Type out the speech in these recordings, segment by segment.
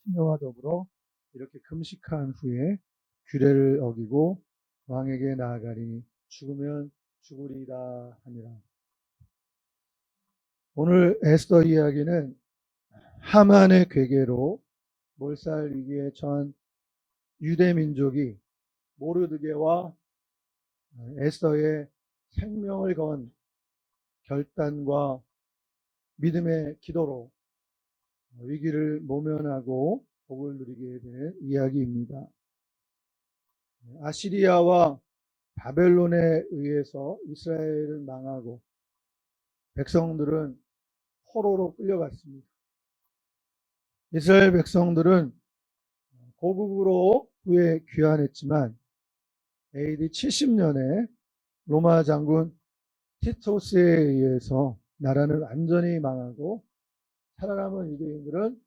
신녀와 더불어 이렇게 금식한 후에 규례를 어기고 왕에게 나아가니 죽으면 죽으리다 하니라. 오늘 에스더 이야기는 하만의 괴계로 몰살 위기에 처한 유대 민족이 모르드게와 에스더의 생명을 건 결단과 믿음의 기도로 위기를 모면하고 복을 누리게 되는 이야기입니다. 아시리아와 바벨론에 의해서 이스라엘은 망하고 백성들은 포로로 끌려갔습니다. 이스라엘 백성들은 고국으로 후에 귀환했지만 AD 70년에 로마 장군 티토스에 의해서 나라는 완전히 망하고 살아남은 유대인들은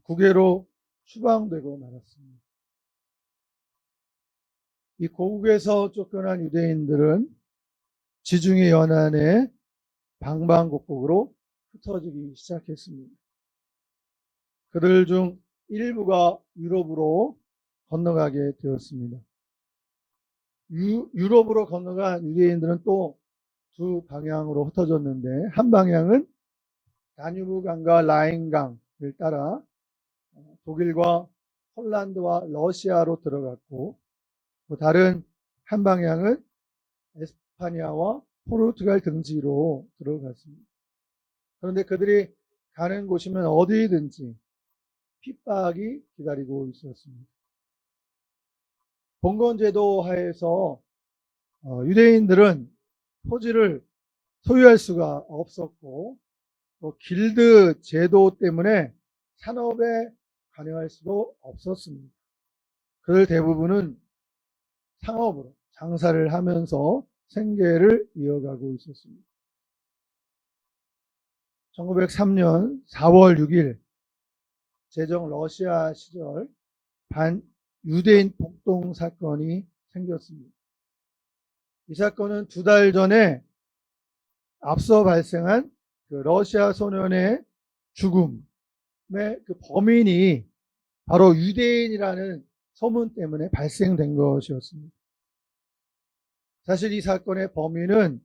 국외로 추방되고 말았습니다. 이 고국에서 쫓겨난 유대인들은 지중해 연안의 방방곡곡으로 흩어지기 시작했습니다. 그들 중 일부가 유럽으로 건너가게 되었습니다. 유럽으로 건너간 유대인들은 또 두 방향으로 흩어졌는데, 한 방향은 다뉴브 강과 라인 강을 따라 독일과 폴란드와 러시아로 들어갔고, 또 다른 한 방향은 에스파냐와 포르투갈 등지로 들어갔습니다. 그런데 그들이 가는 곳이면 어디든지 핍박이 기다리고 있었습니다. 봉건제도 하에서 유대인들은 토지를 소유할 수가 없었고, 또 길드 제도 때문에 산업에 관여할 수도 없었습니다. 그들 대부분은 상업으로 장사를 하면서 생계를 이어가고 있었습니다. 1903년 4월 6일 제정 러시아 시절 반유대인 폭동 사건이 생겼습니다. 이 사건은 2달 전에 앞서 발생한 그 러시아 소년의 죽음의 그 범인이 바로 유대인이라는 소문 때문에 발생된 것이었습니다. 사실 이 사건의 범인은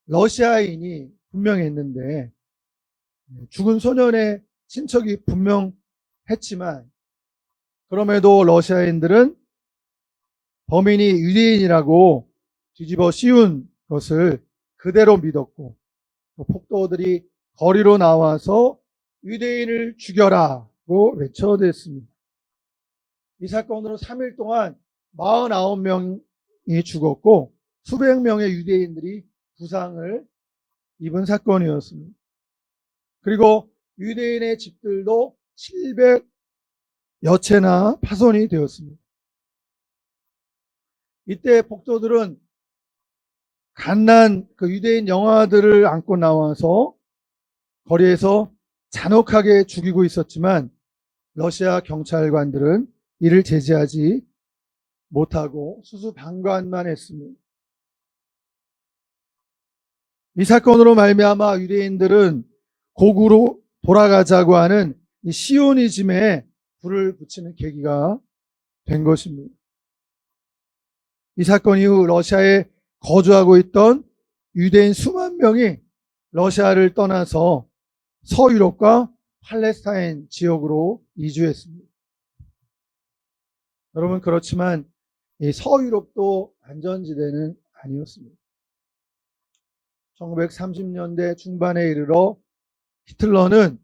러시아인이 분명했는데, 죽은 소년의 친척이 분명했지만 그럼에도 러시아인들은 범인이 유대인이라고 뒤집어 씌운 것을 그대로 믿었고, 폭도들이 거리로 나와서 유대인을 죽여라고 외쳐댔습니다. 이 사건으로 3일 동안 49명이 죽었고 수백 명의 유대인들이 부상을 입은 사건이었습니다. 그리고 유대인의 집들도 700여 채나 파손이 되었습니다. 이때 폭도들은 갓난 그 유대인 영아들을 안고 나와서 거리에서 잔혹하게 죽이고 있었지만 러시아 경찰관들은 이를 제지하지 못하고 수수방관만 했습니다. 이 사건으로 말미암아 유대인들은 고국으로 돌아가자고 하는 이 시오니즘에 불을 붙이는 계기가 된 것입니다. 이 사건 이후 러시아에 거주하고 있던 유대인 수만 명이 러시아를 떠나서 서유럽과 팔레스타인 지역으로 이주했습니다. 여러분, 그렇지만 이 서유럽도 안전지대는 아니었습니다. 1930년대 중반에 이르러 히틀러는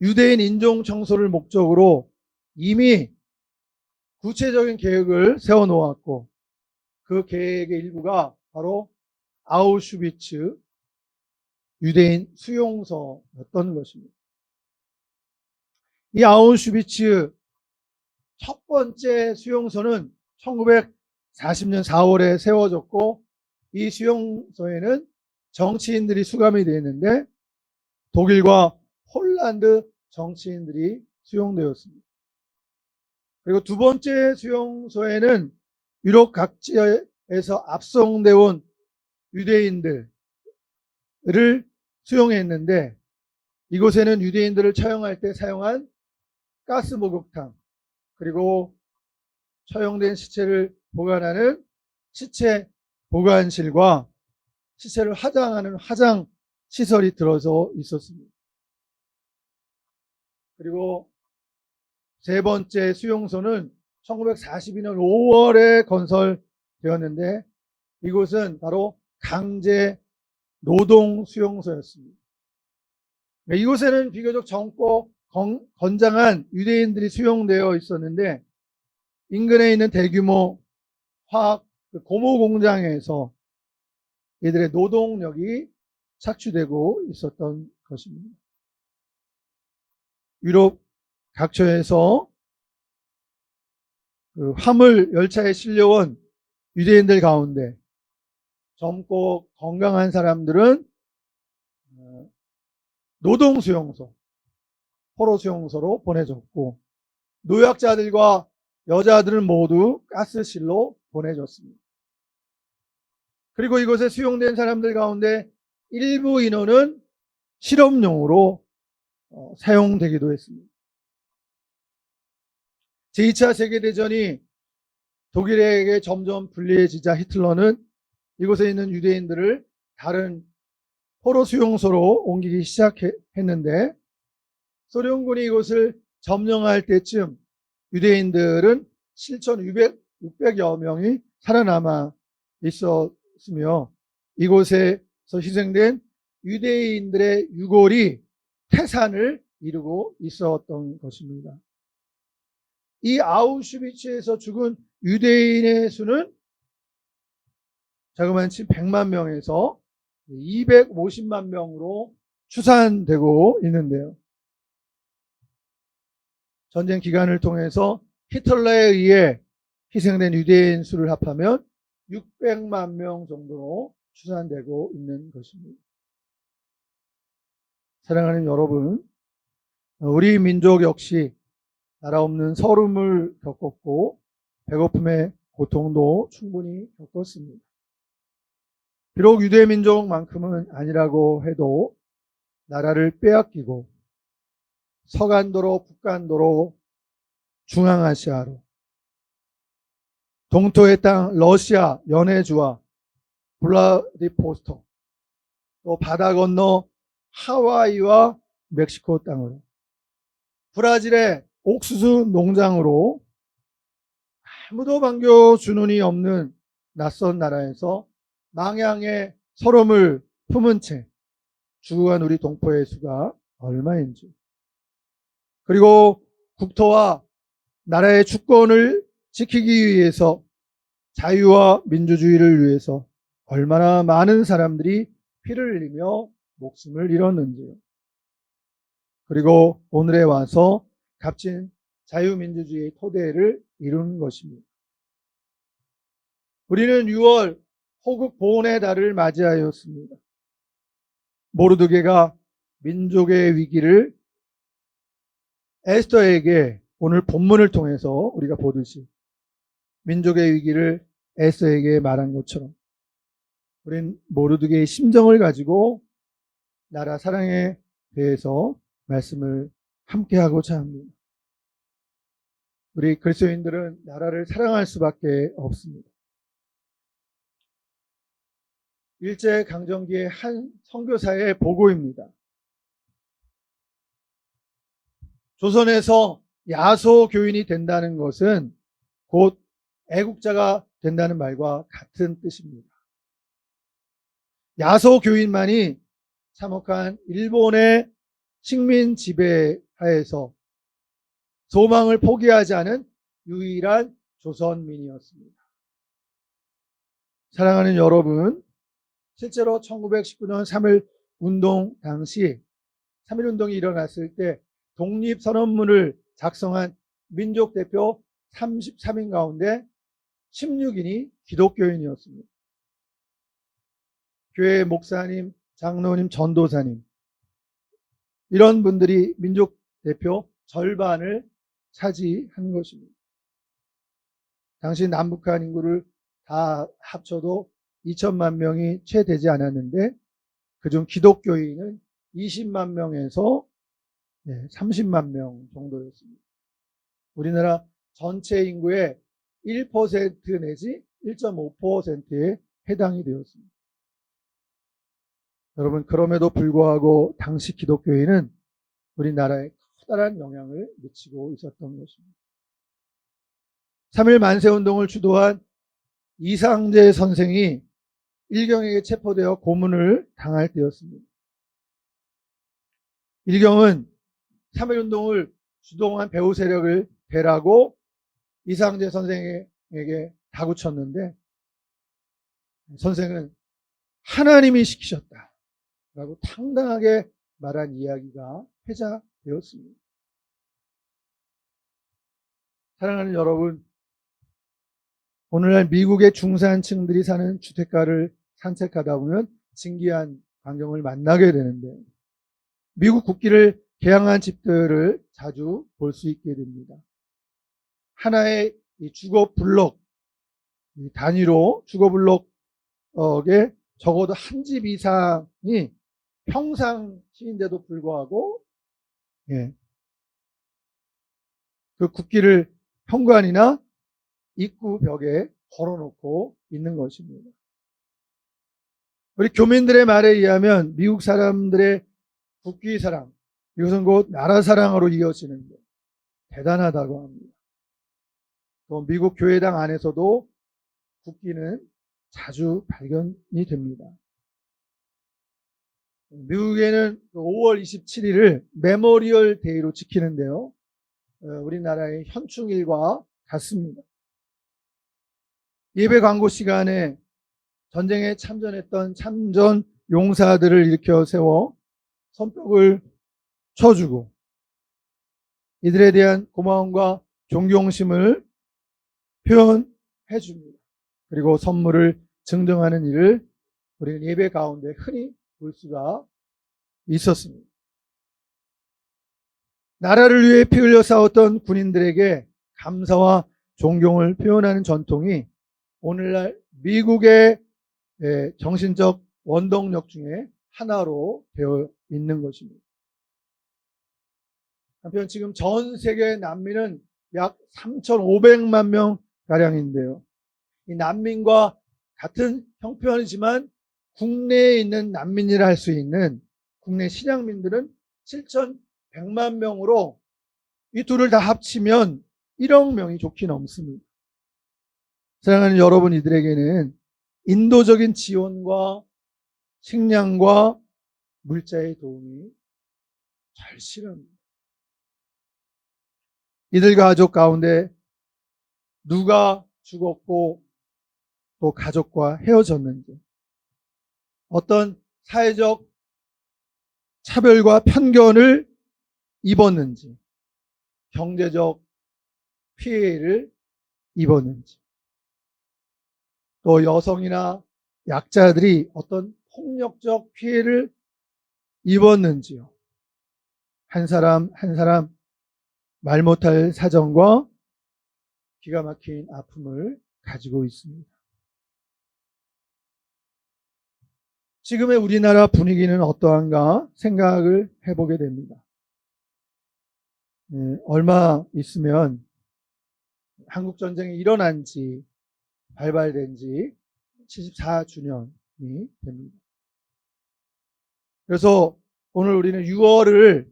유대인 인종 청소를 목적으로 이미 구체적인 계획을 세워놓았고, 그 계획의 일부가 바로 아우슈비츠 유대인 수용소였던 것입니다. 이 아우슈비츠 첫 번째 수용소는 1940년 4월에 세워졌고, 이 수용소에는 정치인들이 수감이 되었는데 독일과 폴란드 정치인들이 수용되었습니다. 그리고 두 번째 수용소에는 유럽 각지에서 압송되어 온 유대인들을 수용했는데, 이곳에는 유대인들을 처형할 때 사용한 가스 목욕탕, 그리고 처형된 시체를 보관하는 시체 보관실과 시체를 화장하는 화장 시설이 들어서 있었습니다. 그리고 세 번째 수용소는 1942년 5월에 건설되었는데 이곳은 바로 강제 노동 수용소였습니다. 이곳에는 비교적 젊고 건장한 유대인들이 수용되어 있었는데 인근에 있는 대규모 화학 고무 공장에서 이들의 노동력이 착취되고 있었던 것입니다. 유럽 각처에서 그 화물 열차에 실려온 유대인들 가운데 젊고 건강한 사람들은 노동수용소, 포로수용소로 보내졌고 노약자들과 여자들은 모두 가스실로 보내졌습니다. 그리고 이곳에 수용된 사람들 가운데 일부 인원은 실험용으로 사용되기도 했습니다. 제2차 세계대전이 독일에게 점점 불리해지자 히틀러는 이곳에 있는 유대인들을 다른 포로 수용소로 옮기기 시작했는데 소련군이 이곳을 점령할 때쯤 유대인들은 7,600여 명이 살아남아 있었으며 이곳에서 희생된 유대인들의 유골이 태산을 이루고 있었던 것입니다. 이 아우슈비츠에서 죽은 유대인의 수는 자그마치 100만 명에서 250만 명으로 추산되고 있는데요. 전쟁 기간을 통해서 히틀러에 의해 희생된 유대인 수를 합하면 600만 명 정도로 추산되고 있는 것입니다. 사랑하는 여러분, 우리 민족 역시 나라 없는 서름을 겪었고 배고픔의 고통도 충분히 겪었습니다. 비록 유대 민족만큼은 아니라고 해도 나라를 빼앗기고 서간도로 북간도로 중앙아시아로 동토의 땅 러시아 연해주와 블라디보스토크 또 바다 건너 하와이와 멕시코 땅으로 브라질의 옥수수 농장으로 아무도 반겨주는 이 없는 낯선 나라에서 망향의 서름을 품은 채 죽어간 우리 동포의 수가 얼마인지 그리고 국토와 나라의 주권을 지키기 위해서 자유와 민주주의를 위해서 얼마나 많은 사람들이 피를 흘리며 목숨을 잃었는지요. 그리고 오늘에 와서 값진 자유민주주의의 토대를 이룬 것입니다. 우리는 6월 호국 보훈의 달을 맞이하였습니다. 모르드게가 민족의 위기를 에스더에게 오늘 본문을 통해서 우리가 보듯이 민족의 위기를 에스더에게 말한 것처럼 우린 모르드게의 심정을 가지고 나라 사랑에 대해서 말씀을 함께 하고자 합니다. 우리 그리스도인들은 나라를 사랑할 수밖에 없습니다. 일제강점기의 한 선교사의 보고입니다. 조선에서 야소 교인이 된다는 것은 곧 애국자가 된다는 말과 같은 뜻입니다. 야소 교인만이 참혹한 일본의 식민 지배 하에서 소망을 포기하지 않은 유일한 조선민이었습니다. 사랑하는 여러분, 실제로 1919년 3.1 운동 당시 3.1 운동이 일어났을 때 독립선언문을 작성한 민족대표 33인 가운데 16인이 기독교인이었습니다. 교회 목사님, 장로님, 전도사님 이런 분들이 민족대표 절반을 차지한 것입니다. 당시 남북한 인구를 다 합쳐도 2천만 명이 채 되지 않았는데 그중 기독교인은 20만 명에서 30만 명 정도였습니다. 우리나라 전체 인구의 1% 내지 1.5%에 해당이 되었습니다. 여러분, 그럼에도 불구하고 당시 기독교인은 우리나라에 커다란 영향을 미치고 있었던 것입니다. 3.1 만세운동을 주도한 이상재 선생이 일경에게 체포되어 고문을 당할 때였습니다. 일경은 3.1운동을 주동한 배후 세력을 대라고 이상재 선생에게 다구쳤는데, 선생은 하나님이 시키셨다 라고 당당하게 말한 이야기가 회자되었습니다. 사랑하는 여러분, 오늘날 미국의 중산층들이 사는 주택가를 산책하다 보면 신기한 광경을 만나게 되는데, 미국 국기를 개양한 집들을 자주 볼 수 있게 됩니다. 하나의 주거 블록 단위로 주거 블록에 적어도 한 집 이상이 평상시인데도 불구하고 그 국기를 현관이나 입구 벽에 걸어놓고 있는 것입니다. 우리 교민들의 말에 의하면 미국 사람들의 국기 사랑, 이것은 곧 나라 사랑으로 이어지는데 대단하다고 합니다. 또 미국 교회당 안에서도 국기는 자주 발견이 됩니다. 미국에는 5월 27일을 메모리얼 데이로 지키는데요, 우리나라의 현충일과 같습니다. 예배 광고 시간에 전쟁에 참전했던 참전 용사들을 일으켜 세워 손뼉을 쳐주고 이들에 대한 고마움과 존경심을 표현해 줍니다. 그리고 선물을 증정하는 일을 우리는 예배 가운데 흔히 볼 수가 있었습니다. 나라를 위해 피 흘려 싸웠던 군인들에게 감사와 존경을 표현하는 전통이 오늘날 미국의 정신적 원동력 중에 하나로 되어 있는 것입니다. 한편 지금 전 세계 난민은 약 3,500만 명 가량인데요, 이 난민과 같은 형편이지만 국내에 있는 난민이라 할 수 있는 국내 신양민들은 7,100만 명으로 이 둘을 다 합치면 1억 명이 좋게 넘습니다. 사랑하는 여러분, 이들에게는 인도적인 지원과 식량과 물자의 도움이 절실합니다. 이들 가족 가운데 누가 죽었고 또 가족과 헤어졌는지, 어떤 사회적 차별과 편견을 입었는지, 경제적 피해를 입었는지, 또 여성이나 약자들이 어떤 폭력적 피해를 입었는지요. 한 사람 한 사람 말 못할 사정과 기가 막힌 아픔을 가지고 있습니다. 지금의 우리나라 분위기는 어떠한가 생각을 해보게 됩니다. 얼마 있으면 한국전쟁이 일어난 지 발발된 지 74주년이 됩니다. 그래서 오늘 우리는 6월을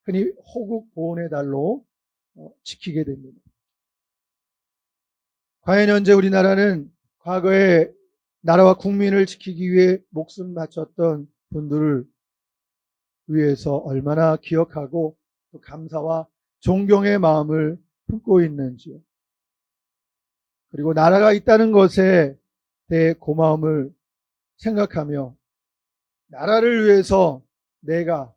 흔히 호국 보훈의 달로 지키게 됩니다. 과연 현재 우리나라는 과거에 나라와 국민을 지키기 위해 목숨 바쳤던 분들을 위해서 얼마나 기억하고 또 감사와 존경의 마음을 품고 있는지요. 그리고 나라가 있다는 것에 대해 고마움을 생각하며 나라를 위해서 내가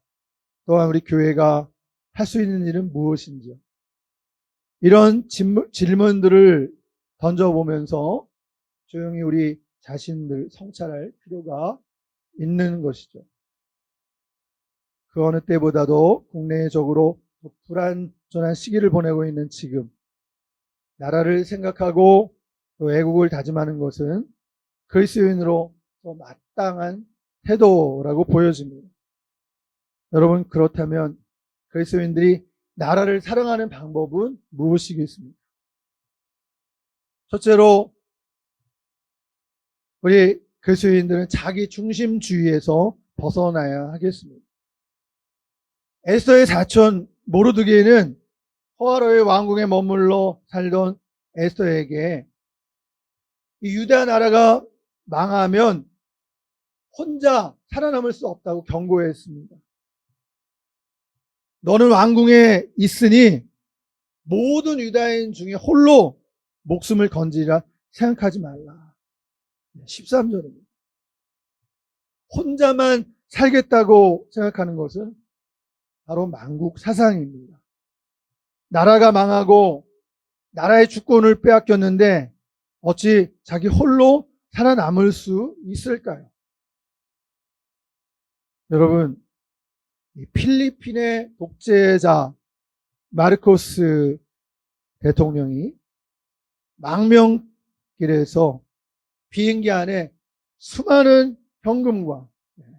또한 우리 교회가 할 수 있는 일은 무엇인지요. 이런 질문들을 던져보면서 조용히 우리 자신들 성찰할 필요가 있는 것이죠. 그 어느 때보다도 국내적으로 불안전한 시기를 보내고 있는 지금, 나라를 생각하고 또 애국을 다짐하는 것은 그리스도인으로 마땅한 태도라고 보여집니다. 여러분, 그렇다면 그리스도인들이 나라를 사랑하는 방법은 무엇이겠습니까? 첫째로 우리 그리스도인들은 자기 중심주의에서 벗어나야 하겠습니다. 에스더의 사촌 모르드게는 호화로의 왕궁에 머물러 살던 에스더에게 이 유다 나라가 망하면 혼자 살아남을 수 없다고 경고했습니다. 너는 왕궁에 있으니 모든 유다인 중에 홀로 목숨을 건지리라 생각하지 말라. 13절입니다. 혼자만 살겠다고 생각하는 것은 바로 망국 사상입니다. 나라가 망하고 나라의 주권을 빼앗겼는데 어찌 자기 홀로 살아남을 수 있을까요? 여러분, 필리핀의 독재자 마르코스 대통령이 망명길에서 비행기 안에 수많은 현금과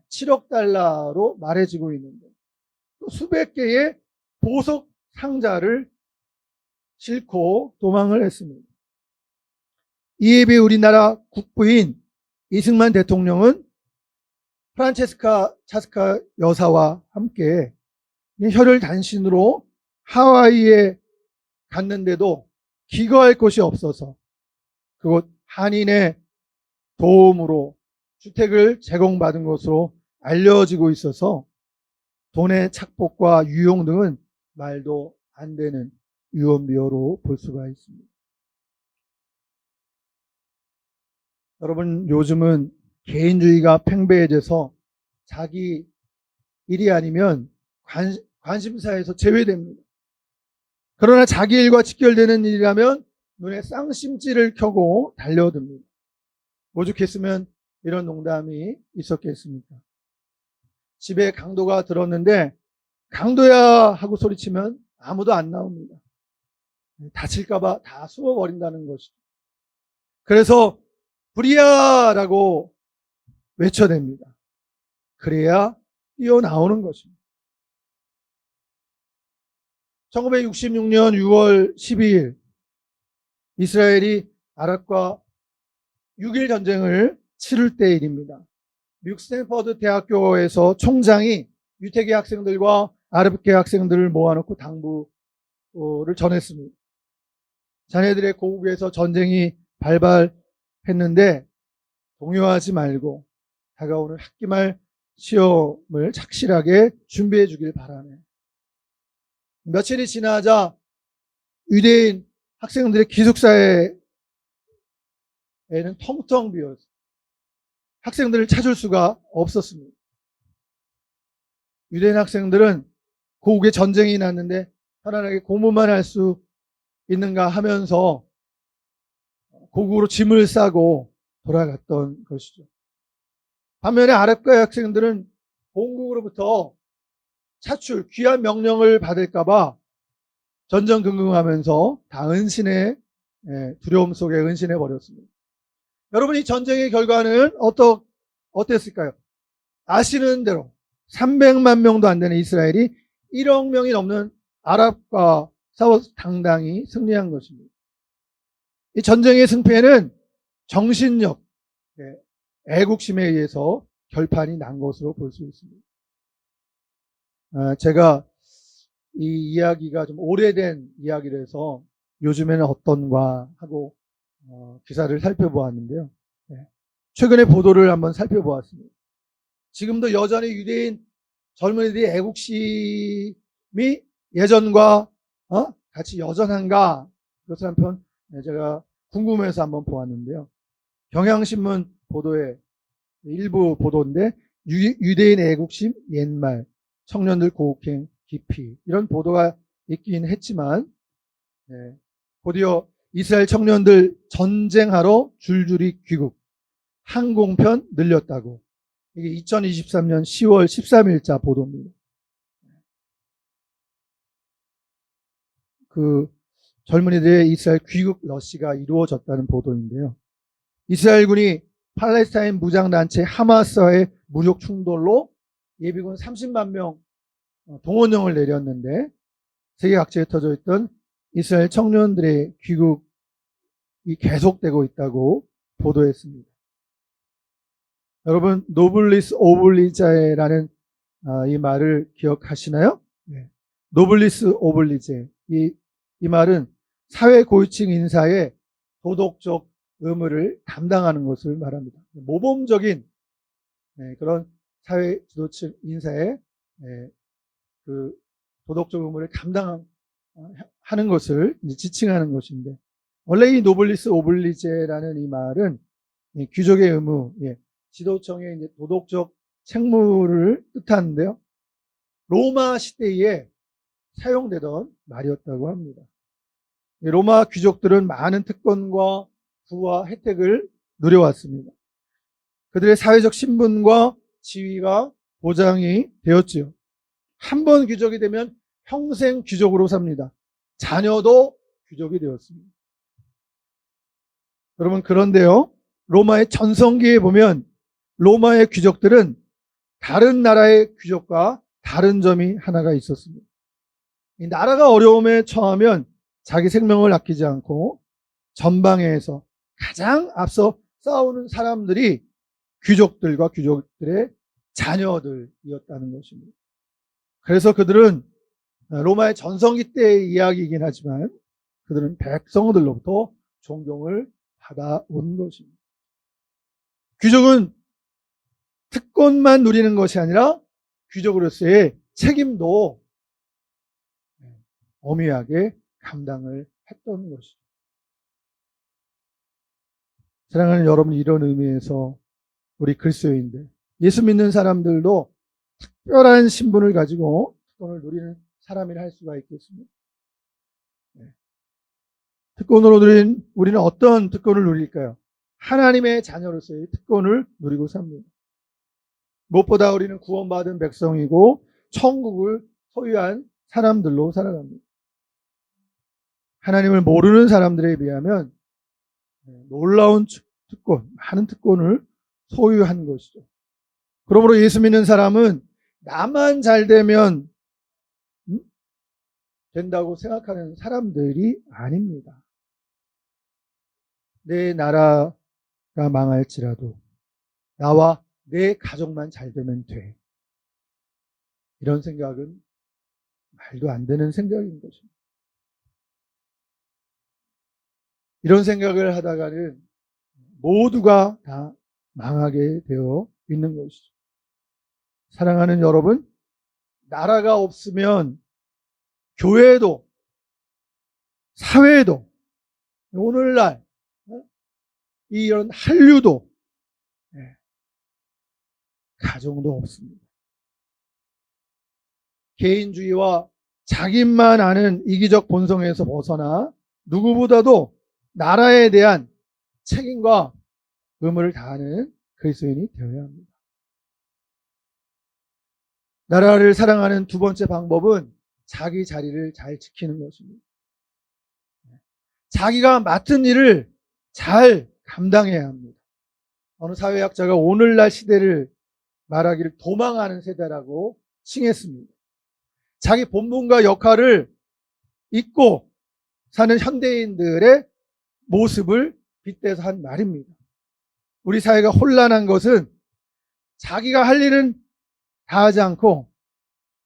7억 달러로 말해지고 있는데 또 수백 개의 보석 상자를 싣고 도망을 했습니다. 이에 비해 우리나라 국부인 이승만 대통령은 프란체스카 차스카 여사와 함께 혈혈 단신으로 하와이에 갔는데도 기거할 곳이 없어서 그곳 한인의 도움으로 주택을 제공받은 것으로 알려지고 있어서 돈의 착복과 유용 등은 말도 안 되는 유언비어로 볼 수가 있습니다. 여러분, 요즘은 개인주의가 팽배해져서 자기 일이 아니면 관심사에서 제외됩니다. 그러나 자기 일과 직결되는 일이라면 눈에 쌍심지를 켜고 달려듭니다. 오죽했으면 이런 농담이 있었겠습니까? 집에 강도가 들었는데 강도야 하고 소리치면 아무도 안 나옵니다. 다칠까봐 다 숨어버린다는 것이죠. 그래서 불이야라고 외쳐댑니다. 그래야 뛰어나오는 것입니다. 1966년 6월 12일 이스라엘이 아랍과 6일 전쟁을 치를 때 일입니다. 미국 스탠퍼드 대학교에서 총장이 유태계 학생들과 아랍계 학생들을 모아놓고 당부를 전했습니다. 자네들의 고국에서 전쟁이 발발했는데 동요하지 말고 다가오는 학기말 시험을 착실하게 준비해 주길 바라네. 며칠이 지나자 유대인 학생들의 기숙사에는 텅텅 비었어요. 학생들을 찾을 수가 없었습니다. 유대인 학생들은 고국에 전쟁이 났는데 편안하게 공부만 할 수 있는가 하면서 고국으로 짐을 싸고 돌아갔던 것이죠. 반면에 아랍계 학생들은 본국으로부터 차출, 귀한 명령을 받을까봐 전전긍긍하면서 다 두려움 속에 은신해 버렸습니다. 여러분, 이 전쟁의 결과는 어땠을까요? 아시는 대로 300만 명도 안 되는 이스라엘이 1억 명이 넘는 아랍과 싸워 당당히 승리한 것입니다. 이 전쟁의 승패는 정신력, 애국심에 의해서 결판이 난 것으로 볼 수 있습니다. 제가 이 이야기가 좀 오래된 이야기라서 요즘에는 어떤가 하고 기사를 살펴보았는데요. 최근에 보도를 한번 살펴보았습니다. 지금도 여전히 유대인 젊은이들의 애국심이 예전과 같이 여전한가, 그것을 한편 제가 궁금해서 한번 보았는데요. 경향신문 보도에 일부 보도인데 유대인 애국심 옛말, 청년들 고국행 깊이, 이런 보도가 있긴 했지만 곧이어 이스라엘 청년들 전쟁하러 줄줄이 귀국, 항공편 늘렸다고, 이게 2023년 10월 13일자 보도입니다. 그 젊은이들의 이스라엘 귀국 러시가 이루어졌다는 보도인데요. 이스라엘군이 팔레스타인 무장단체 하마스와의 무력 충돌로 예비군 30만 명 동원령을 내렸는데 세계 각지에 터져 있던 이스라엘 청년들의 귀국이 계속되고 있다고 보도했습니다. 여러분, 노블리스 오블리제라는 이 말을 기억하시나요? 네. 노블리스 오블리제. 이 말은 사회 고위층 인사의 도덕적 의무를 담당하는 것을 말합니다. 모범적인 그런 사회 지도층 인사의 그 도덕적 의무를 담당하는 것을 지칭하는 것인데, 원래 이 노블리스 오블리제라는 이 말은 귀족의 의무, 지도층의 이제 도덕적 책무를 뜻하는데요. 로마 시대에 사용되던 말이었다고 합니다. 로마 귀족들은 많은 특권과 부와 혜택을 누려왔습니다. 그들의 사회적 신분과 지위가 보장이 되었지요. 한 번 귀족이 되면 평생 귀족으로 삽니다. 자녀도 귀족이 되었습니다. 여러분, 그런데요, 로마의 전성기에 보면 로마의 귀족들은 다른 나라의 귀족과 다른 점이 하나가 있었습니다. 이 나라가 어려움에 처하면 자기 생명을 아끼지 않고 전방에서 가장 앞서 싸우는 사람들이 귀족들과 귀족들의 자녀들이었다는 것입니다. 그래서 그들은 로마의 전성기 때의 이야기이긴 하지만 그들은 백성들로부터 존경을 받아온 것입니다. 귀족은 특권만 누리는 것이 아니라 귀족으로서의 책임도 엄밀하게 감당을 했던 것이죠. 사랑하는 여러분, 이런 의미에서 우리 그리스도인들, 예수 믿는 사람들도 특별한 신분을 가지고 특권을 누리는 사람이라 할 수가 있겠습니다. 특권으로 누린 우리는 어떤 특권을 누릴까요? 하나님의 자녀로서의 특권을 누리고 삽니다. 무엇보다 우리는 구원받은 백성이고 천국을 소유한 사람들로 살아갑니다. 하나님을 모르는 사람들에 비하면 놀라운 특권, 많은 특권을 소유한 것이죠. 그러므로 예수 믿는 사람은 나만 잘 되면 된다고 생각하는 사람들이 아닙니다. 내 나라가 망할지라도 나와 내 가족만 잘 되면 돼. 이런 생각은 말도 안 되는 생각인 것입니다. 이런 생각을 하다가는 모두가 다 망하게 되어 있는 것이죠. 사랑하는 여러분, 나라가 없으면 교회도 사회도 오늘날 이런 한류도 가정도 없습니다. 개인주의와 자기만 아는 이기적 본성에서 벗어나 누구보다도 나라에 대한 책임과 의무를 다하는 그리스도인이 되어야 합니다. 나라를 사랑하는 두 번째 방법은 자기 자리를 잘 지키는 것입니다. 자기가 맡은 일을 잘 감당해야 합니다. 어느 사회학자가 오늘날 시대를 말하기를 도망하는 세대라고 칭했습니다. 자기 본분과 역할을 잊고 사는 현대인들의 모습을 빗대서 한 말입니다. 우리 사회가 혼란한 것은 자기가 할 일은 다 하지 않고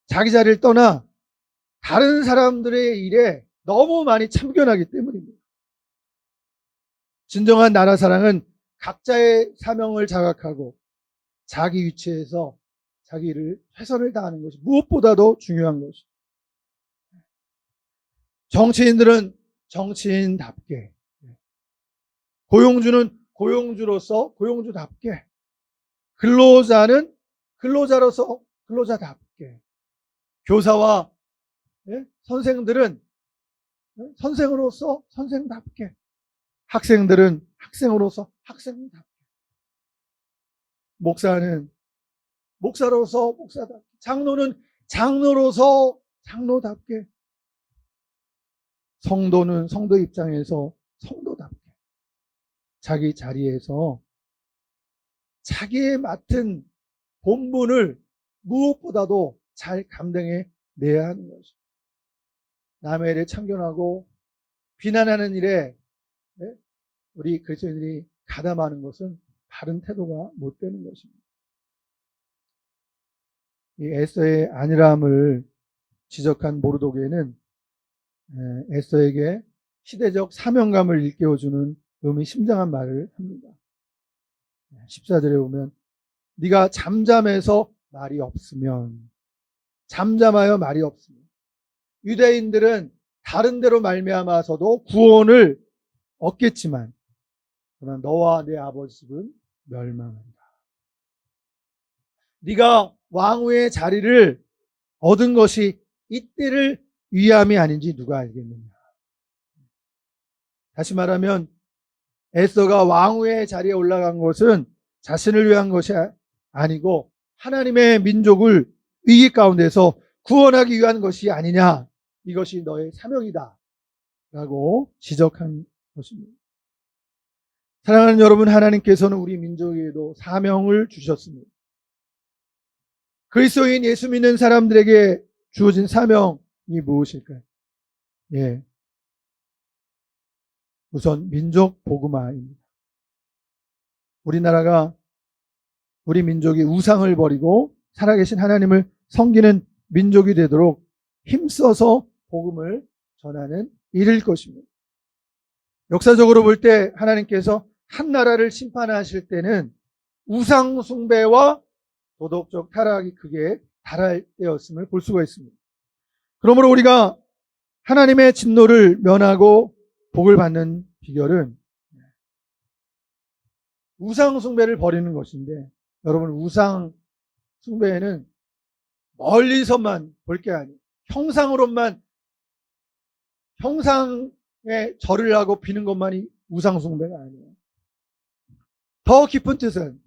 자기 자리를 떠나 다른 사람들의 일에 너무 많이 참견하기 때문입니다. 진정한 나라 사랑은 각자의 사명을 자각하고 자기 위치에서 자기 일을 최선을 다하는 것이 무엇보다도 중요한 것이죠. 정치인들은 정치인답게, 고용주는 고용주로서 고용주답게, 근로자는 근로자로서 근로자답게, 교사와 선생들은 선생으로서 선생답게, 학생들은 학생으로서 학생답게, 목사는 목사로서 목사답게, 장로는 장로로서 장로답게, 성도는 성도 입장에서 성도답게 자기 자리에서 자기의 맡은 본분을 무엇보다도 잘 감당해 내야 하는 것이죠. 남의 일에 참견하고 비난하는 일에 우리 그리스도인들이 가담하는 것은 바른 태도가 못 되는 것입니다. 이 에서의 안일함을 지적한 모르도게는 에서에게 시대적 사명감을 일깨워주는 의미심장한 말을 합니다. 14절에 보면 네가 잠잠해서 말이 없으면, 잠잠하여 말이 없으면, 유대인들은 다른 데로 말미암아서도 구원을 얻겠지만 그러나 너와 내 아버지 집은 멸망한다. 네가 왕후의 자리를 얻은 것이 이때를 위함이 아닌지 누가 알겠느냐. 다시 말하면 에서가 왕후의 자리에 올라간 것은 자신을 위한 것이 아니고 하나님의 민족을 위기 가운데서 구원하기 위한 것이 아니냐. 이것이 너의 사명이다 라고 지적한 것입니다. 사랑하는 여러분, 하나님께서는 우리 민족에게도 사명을 주셨습니다. 그리스도인 예수 믿는 사람들에게 주어진 사명이 무엇일까요? 우선 민족 복음화입니다. 우리나라가, 우리 민족이 우상을 버리고 살아계신 하나님을 섬기는 민족이 되도록 힘써서 복음을 전하는 일일 것입니다. 역사적으로 볼 때 하나님께서 한 나라를 심판하실 때는 우상 숭배와 도덕적 타락이 크게 달할 때였음을 볼 수가 있습니다. 그러므로 우리가 하나님의 진노를 면하고 복을 받는 비결은 우상 숭배를 버리는 것인데, 여러분, 우상 숭배에는 멀리서만 볼 게 아니에요. 형상으로만, 형상에 절을 하고 비는 것만이 우상 숭배가 아니에요. 더 깊은 뜻은,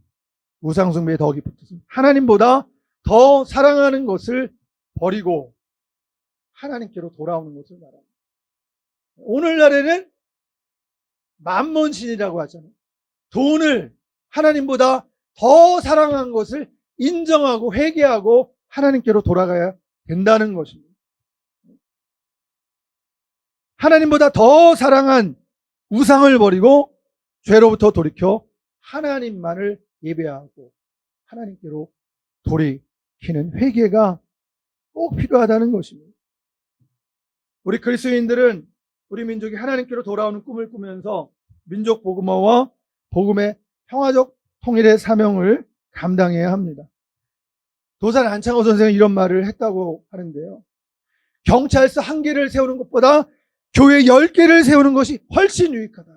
우상 숭배의 더 깊은 뜻은 하나님보다 더 사랑하는 것을 버리고 하나님께로 돌아오는 것을 말합니다. 오늘날에는 만몬신이라고 하잖아요. 돈을 하나님보다 더 사랑한 것을 인정하고 회개하고 하나님께로 돌아가야 된다는 것입니다. 하나님보다 더 사랑한 우상을 버리고 죄로부터 돌이켜 하나님만을 예배하고 하나님께로 돌이키는 회개가 꼭 필요하다는 것입니다. 우리 그리스도인들은 우리 민족이 하나님께로 돌아오는 꿈을 꾸면서 민족 복음화와 복음의 평화적 통일의 사명을 감당해야 합니다. 도산 안창호 선생은 이런 말을 했다고 하는데요. 경찰서 1개를 세우는 것보다 교회 10개를 세우는 것이 훨씬 유익하다.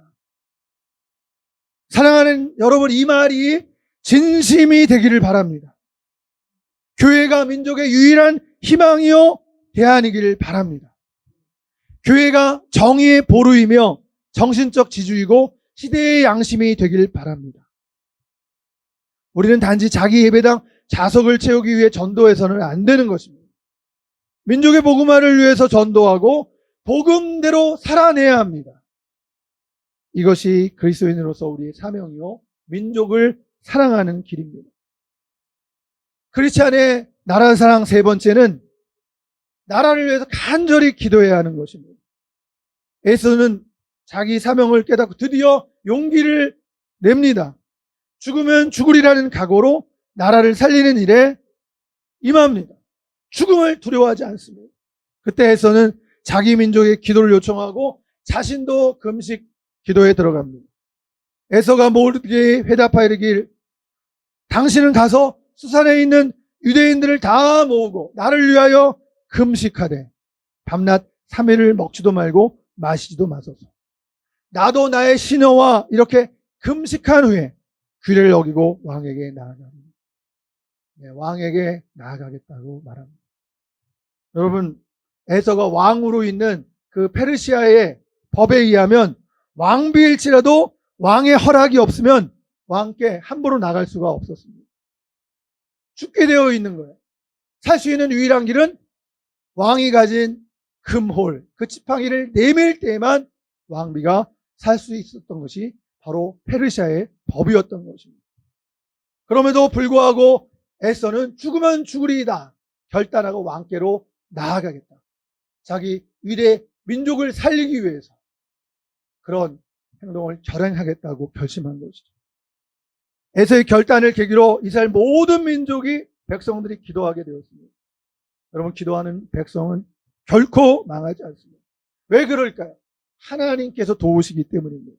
사랑하는 여러분, 이 말이 진심이 되기를 바랍니다. 교회가 민족의 유일한 희망이요 대안이기를 바랍니다. 교회가 정의의 보루이며 정신적 지주이고 시대의 양심이 되길 바랍니다. 우리는 단지 자기 예배당 좌석을 채우기 위해 전도해서는 안 되는 것입니다. 민족의 복음화를 위해서 전도하고 복음대로 살아내야 합니다. 이것이 그리스도인으로서 우리의 사명이요 민족을 사랑하는 길입니다. 크리스찬의 나라 사랑 세 번째는 나라를 위해서 간절히 기도해야 하는 것입니다. 에서는 자기 사명을 깨닫고 드디어 용기를 냅니다. 죽으면 죽으리라는 각오로 나라를 살리는 일에 임합니다. 죽음을 두려워하지 않습니다. 그때 에서는 자기 민족의 기도를 요청하고 자신도 금식 기도에 들어갑니다. 에서가 모르드게에 회답하여 이르길, 당신은 가서 수산에 있는 유대인들을 다 모으고 나를 위하여 금식하되 밤낮 3일을 먹지도 말고 마시지도 마소서. 나도 나의 시녀와 이렇게 금식한 후에 규례를 어기고 왕에게 나아갑니다. 왕에게 나아가겠다고 말합니다. 여러분, 에서가 왕으로 있는 그 페르시아의 법에 의하면 왕비일지라도 왕의 허락이 없으면 왕께 함부로 나갈 수가 없었습니다. 죽게 되어 있는 거예요. 살 수 있는 유일한 길은 왕이 가진 금홀, 그 지팡이를 내밀 때에만 왕비가 살 수 있었던 것이 바로 페르시아의 법이었던 것입니다. 그럼에도 불구하고 에서는 죽으면 죽으리이다. 결단하고 왕께로 나아가겠다. 자기 위대 민족을 살리기 위해서 그런 행동을 결행하겠다고 결심한 것이죠. 에서의 결단을 계기로 이스라엘 모든 민족이 백성들이 기도하게 되었습니다. 여러분, 기도하는 백성은 결코 망하지 않습니다. 왜 그럴까요? 하나님께서 도우시기 때문입니다.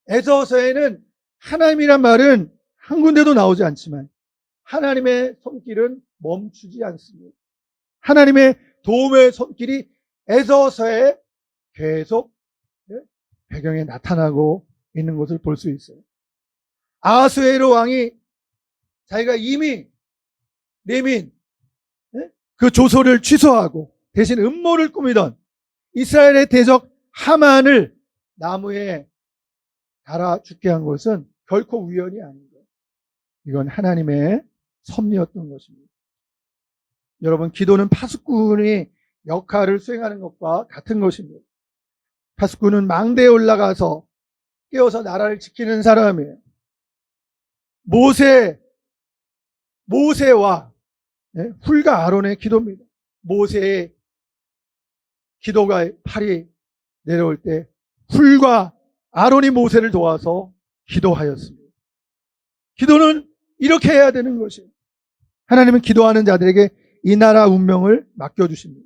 에서서에는 하나님이란 말은 한 군데도 나오지 않지만 하나님의 손길은 멈추지 않습니다. 하나님의 도움의 손길이 에서서에 계속 배경에 나타나고 있는 것을 볼 수 있어요. 아하수에로 왕이 자기가 이미 내민 그 조서를 취소하고 대신 음모를 꾸미던 이스라엘의 대적 하만을 나무에 달아 죽게 한 것은 결코 우연이 아닙니다. 이건 하나님의 섭리였던 것입니다. 여러분, 기도는 파수꾼이 역할을 수행하는 것과 같은 것입니다. 파수꾼은 망대에 올라가서 깨어서 나라를 지키는 사람이에요. 모세와 훌과 아론의 기도입니다. 모세의 기도가 팔이 내려올 때 훌과 아론이 모세를 도와서 기도하였습니다. 기도는 이렇게 해야 되는 것이에요. 하나님은 기도하는 자들에게 이 나라 운명을 맡겨주십니다.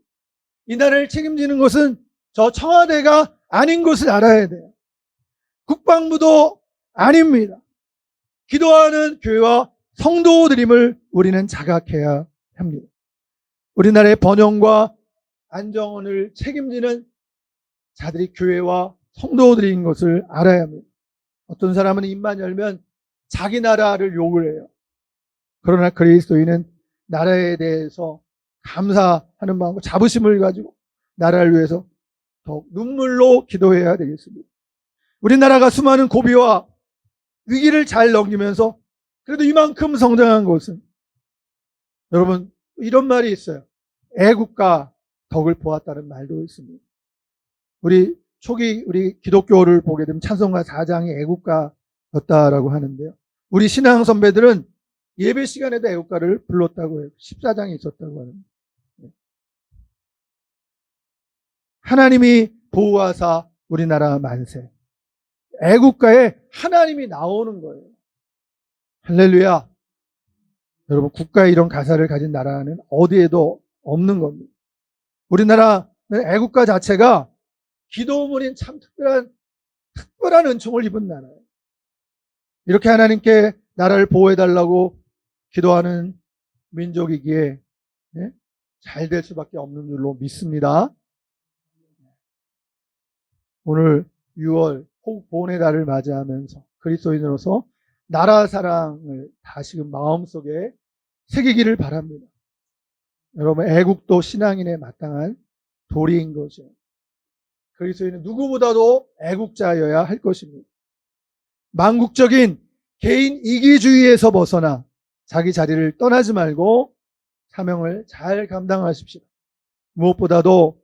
이 나라를 책임지는 것은 저 청와대가 아닌 것을 알아야 돼요. 국방부도 아닙니다. 기도하는 교회와 성도들임을 우리는 자각해야 합니다. 우리나라의 번영과 안정을 책임지는 자들이 교회와 성도들인 것을 알아야 합니다. 어떤 사람은 입만 열면 자기 나라를 욕을 해요. 그러나 그리스도인은 나라에 대해서 감사하는 마음과 자부심을 가지고 나라를 위해서 더욱 눈물로 기도해야 되겠습니다. 우리나라가 수많은 고비와 위기를 잘 넘기면서 그래도 이만큼 성장한 것은, 여러분, 이런 말이 있어요. 애국가 덕을 보았다는 말도 있습니다. 우리 기독교를 보게 되면 찬송가 4장이 애국가였다라고 하는데요. 우리 신앙 선배들은 예배 시간에도 애국가를 불렀다고 해요. 14장이 있었다고 하는데. 하나님이 보호하사 우리나라 만세. 애국가에 하나님이 나오는 거예요. 할렐루야. 여러분, 국가에 이런 가사를 가진 나라는 어디에도 없는 겁니다. 우리나라는 애국가 자체가 기도문인 참 특별한 은총을 입은 나라예요. 이렇게 하나님께 나라를 보호해달라고 기도하는 민족이기에 잘 될 수밖에 없는 줄로 믿습니다. 오늘 6월 호국보훈의 달을 맞이하면서 그리스도인으로서 나라 사랑을 다시금 마음속에 새기기를 바랍니다. 여러분, 애국도 신앙인의 마땅한 도리인 거죠. 그리스도인은 누구보다도 애국자여야 할 것입니다. 망국적인 개인 이기주의에서 벗어나 자기 자리를 떠나지 말고 사명을 잘 감당하십시오. 무엇보다도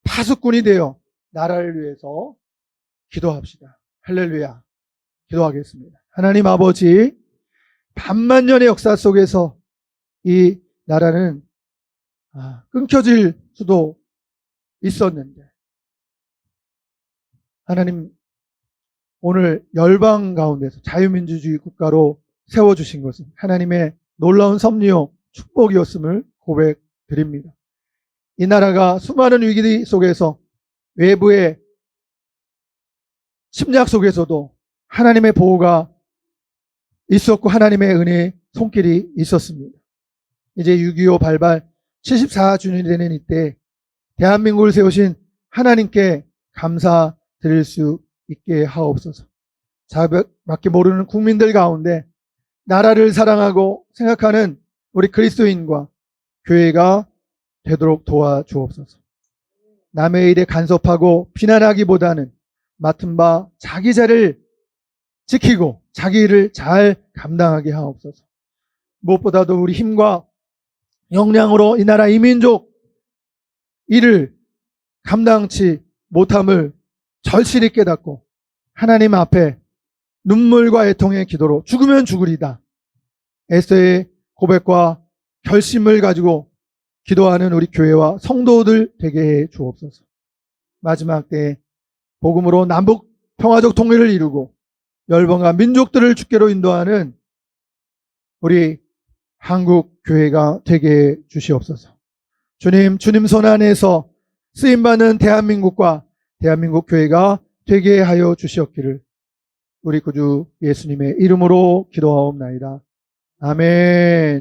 파수꾼이 되어 나라를 위해서 기도합시다. 할렐루야. 기도하겠습니다. 하나님 아버지, 반만년의 역사 속에서 이 나라는 끊겨질 수도 있었는데, 하나님, 오늘 열방 가운데서 자유민주주의 국가로 세워주신 것은 하나님의 놀라운 섭리요 축복이었음을 고백드립니다. 이 나라가 수많은 위기 속에서 외부의 침략 속에서도 하나님의 보호가 있었고 하나님의 은혜의 손길이 있었습니다. 이제 6.25 발발 74주년이 되는 이때 대한민국을 세우신 하나님께 감사드릴 수 있게 하옵소서. 자밖에 모르는 국민들 가운데 나라를 사랑하고 생각하는 우리 그리스도인과 교회가 되도록 도와주옵소서. 남의 일에 간섭하고 비난하기보다는 맡은 바 자기 자리를 지키고 자기 일을 잘 감당하게 하옵소서. 무엇보다도 우리 힘과 역량으로 이 나라 이민족 일을 감당치 못함을 절실히 깨닫고 하나님 앞에 눈물과 애통의 기도로 죽으면 죽으리다 에스더의 고백과 결심을 가지고 기도하는 우리 교회와 성도들 되게 해 주옵소서. 마지막 때에 복음으로 남북 평화적 통일을 이루고 열방과 민족들을 주께로 인도하는 우리 한국 교회가 되게 해 주시옵소서. 주님 손 안에서 쓰임받는 대한민국과 대한민국 교회가 되게 하여 주시옵기를 우리 구주 예수님의 이름으로 기도하옵나이다. 아멘.